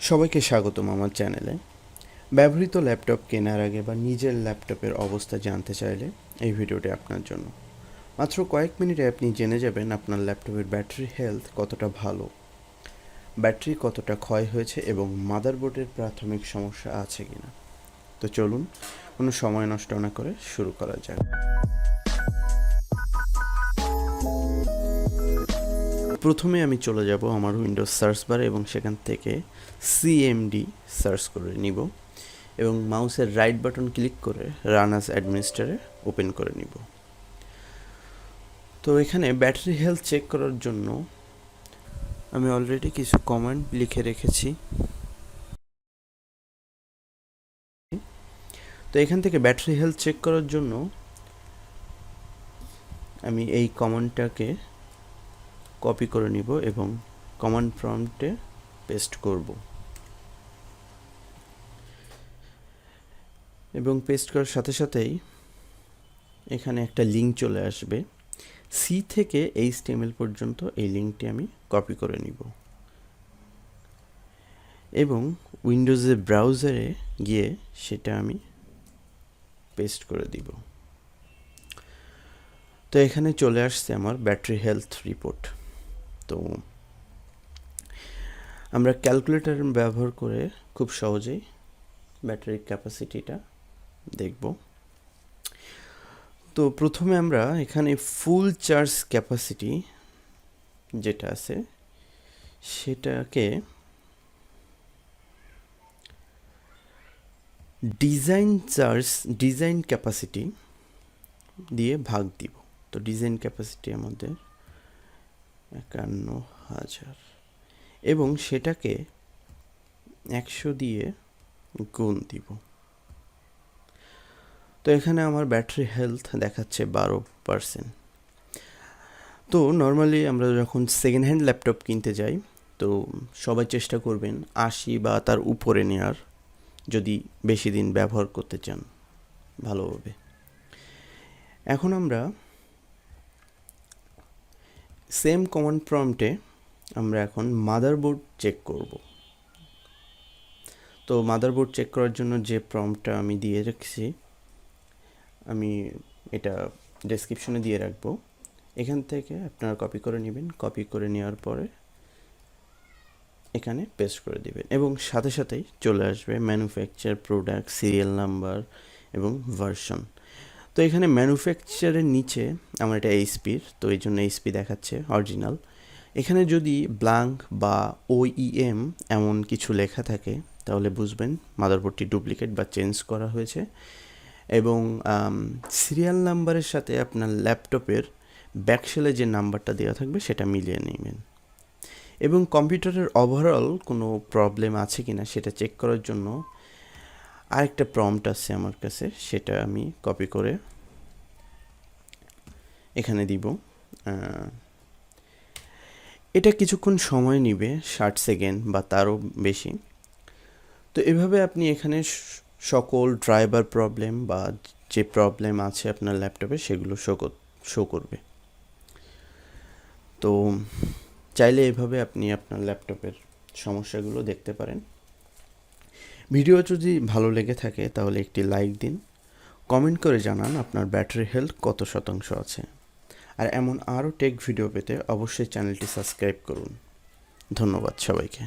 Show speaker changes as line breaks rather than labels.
সবাইকে স্বাগতম আমার চ্যানেলে। ব্যবহৃত ল্যাপটপ কেনার আগে বা নিজের ল্যাপটপের অবস্থা জানতে চাইলে এই ভিডিওটি আপনার জন্য। মাত্র কয়েক মিনিটে আপনি জেনে যাবেন আপনার ল্যাপটপের ব্যাটারি হেলথ কতটা ভালো, ব্যাটারি কতটা ক্ষয় হয়েছে এবং মাদারবোর্ডের প্রাথমিক সমস্যা আছে কিনা। তো চলুন কোনো সময় নষ্ট না করে শুরু করা যাক। প্রথমে আমি চলে যাব আমার উইন্ডোজ সার্চ বারে এবং সেখান থেকে সিএমডি সার্চ করে নিব এবং মাউসের রাইট বাটন ক্লিক করে রান অ্যাজ অ্যাডমিনিস্ট্রেটর ওপেন করে নিব। তো এখানে ব্যাটারি হেলথ চেক করার জন্য আমি অলরেডি কিছু কমান্ড লিখে রেখেছি। তো এখান থেকে ব্যাটারি হেলথ চেক করার জন্য আমি এই কমান্ডটাকে কপি করে নিব এবং কমান্ড প্রম্পটে পেস্ট করব এবং পেস্ট করার সাথে সাথেই এখানে একটা লিঙ্ক চলে আসবে। সি থেকে HTML পর্যন্ত এই লিঙ্কটি আমি কপি করে নিব এবং উইন্ডোজের ব্রাউজারে গিয়ে সেটা আমি পেস্ট করে দিব। তো এখানে চলে আসছে আমার ব্যাটারি হেলথ রিপোর্ট। তো আমরা ক্যালকুলেটর ব্যবহার করে খুব সহজেই ব্যাটারির ক্যাপাসিটিটা দেখব। তো প্রথমে আমরা এখানে ফুল চার্জ ক্যাপাসিটি যেটা আছে সেটাকে ডিজাইন ক্যাপাসিটি দিয়ে ভাগ দিব। তো ডিজাইন ক্যাপাসিটি আমাদের 51,000 এবং সেটাকে 100 দিয়ে গুণ দিব। তো এখানে আমার ব্যাটারি হেলথ দেখাচ্ছে 12%। তো নর্মালি আমরা যখন সেকেন্ড হ্যান্ড ল্যাপটপ কিনতে যাই তো সবাই চেষ্টা করবেন 80 বা তার উপরে নেওয়ার, যদি বেশি দিন ব্যবহার করতে চান ভালোভাবে। এখন আমরা সেম কমান্ড প্রম্পটে আমরা এখন মাদারবোর্ড চেক করব। তো মাদারবোর্ড চেক করার জন্য যে প্রম্পটটা আমি দিয়ে রাখছি আমি এটা ডেসক্রিপশনে দিয়ে রাখবো, এখান থেকে আপনারা কপি করে নেবেন। কপি করে নেওয়ার পরে এখানে পেস্ট করে দিবেন এবং সাথে সাথেই চলে আসবে ম্যানুফ্যাকচার, প্রোডাক্ট, সিরিয়াল নাম্বার এবং ভার্সন। তো এখানে ম্যানুফ্যাকচারের নিচে আমার এটা এইচপির, তো এই জন্য এইচপি দেখাচ্ছে অরিজিনাল। এখানে যদি ব্ল্যাঙ্ক বা OEM এমন কিছু লেখা থাকে তাহলে বুঝবেন মাদারবোর্ডটি ডুপ্লিকেট বা চেঞ্জ করা হয়েছে। এবং সিরিয়াল নাম্বারের সাথে আপনার ল্যাপটপের ব্যাকশেলে যে নাম্বারটা দেওয়া থাকবে সেটা মিলিয়ে নেবেন। এবং কম্পিউটারের ওভারঅল কোনো প্রবলেম আছে কি না সেটা চেক করার জন্য আরেকটা প্রম্পট আছে আমার কাছে, সেটা আমি কপি করে এখানে দিব। এটা কিছুক্ষণ সময় নেবে, 60 সেকেন্ড বা তারও বেশি। তো এভাবে আপনি এখানে সকল ড্রাইভার প্রবলেম বা যে প্রবলেম আছে আপনার ল্যাপটপে সেগুলো শো করবে। তো চাইলে এভাবে আপনি আপনার ল্যাপটপের সমস্যাগুলো দেখতে পারেন। ভিডিও যদি ভালো লেগে থাকে তাহলে একটি লাইক দিন, কমেন্ট করে জানান আপনার ব্যাটারি হেলথ কত শতাংশ আছে। আর এমন আরও টেক ভিডিও পেতে অবশ্যই চ্যানেলটি সাবস্ক্রাইব করুন। ধন্যবাদ সবাইকে।